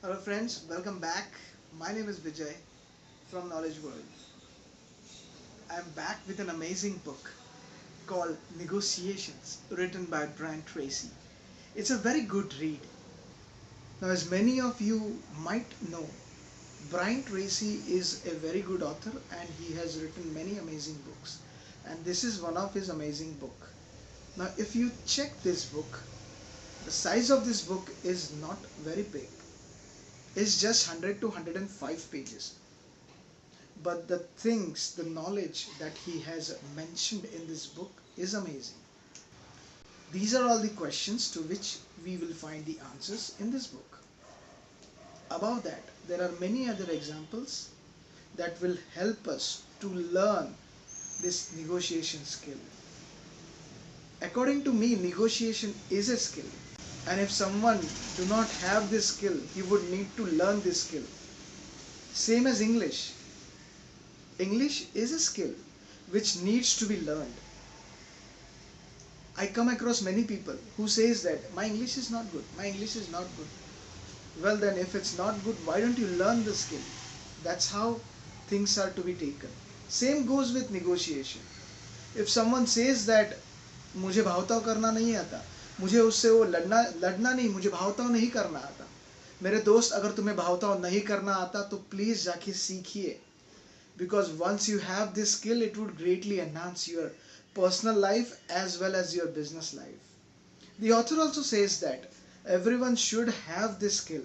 Hello friends, welcome back. My name is Vijay from Knowledge World. I am back with an amazing book called Negotiations, written by Brian Tracy. It's a very good read. Now, as many of you might know, Brian Tracy is a very good author and he has written many amazing books. And this is one of his amazing book. Now, if you check this book, the size of this book is not very big. It's just 100 to 105 pages. But the things, the knowledge that he has mentioned in this book is amazing. These are all the questions to which we will find the answers in this book. Above that, there are many other examples that will help us to learn this negotiation skill. According to me, negotiation is a skill. And if someone do not have this skill, he would need to learn this skill. Same as English. English is a skill which needs to be learned. I come across many people who says that my English is not good, my English is not good. Well then, if it's not good, why don't you learn the skill? That's how things are to be taken. Same goes with negotiation. If someone says that मुझे भावताव करना नहीं आता, मुझे उससे वो लड़ना नहीं, मुझे भावताव नहीं करना आता. मेरे दोस्त, अगर तुम्हें भावताव नहीं करना आता तो प्लीज जाके सीखिए. Because once you have this skill, it would greatly enhance your personal life as well as your business life. The author also says that everyone should have this skill.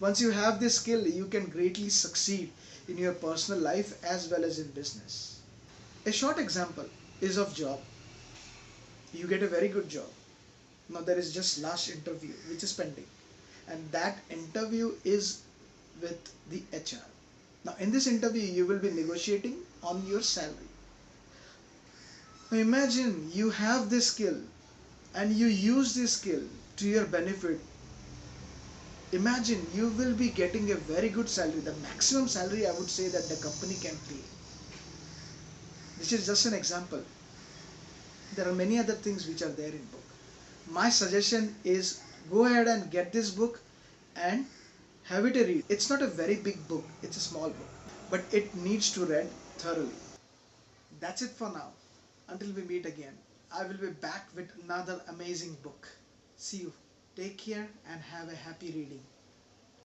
Once you have this skill, you can greatly succeed in your personal life as well as in business. A short example is of job. You get a very good job. Now there is just last interview which is pending, and that interview is with the HR. Now in this interview you will be negotiating on your salary. Now imagine you have this skill and you use this skill to your benefit. Imagine you will be getting a very good salary, the maximum salary I would say that the company can pay. This is just an example. There are many other things which are there in book. My suggestion is go ahead and get this book and have it a read. It's not a very big book, it's a small book, but it needs to read thoroughly. That's it for now. Until we meet again, I will be back with another amazing book. See you. Take care and have a happy reading.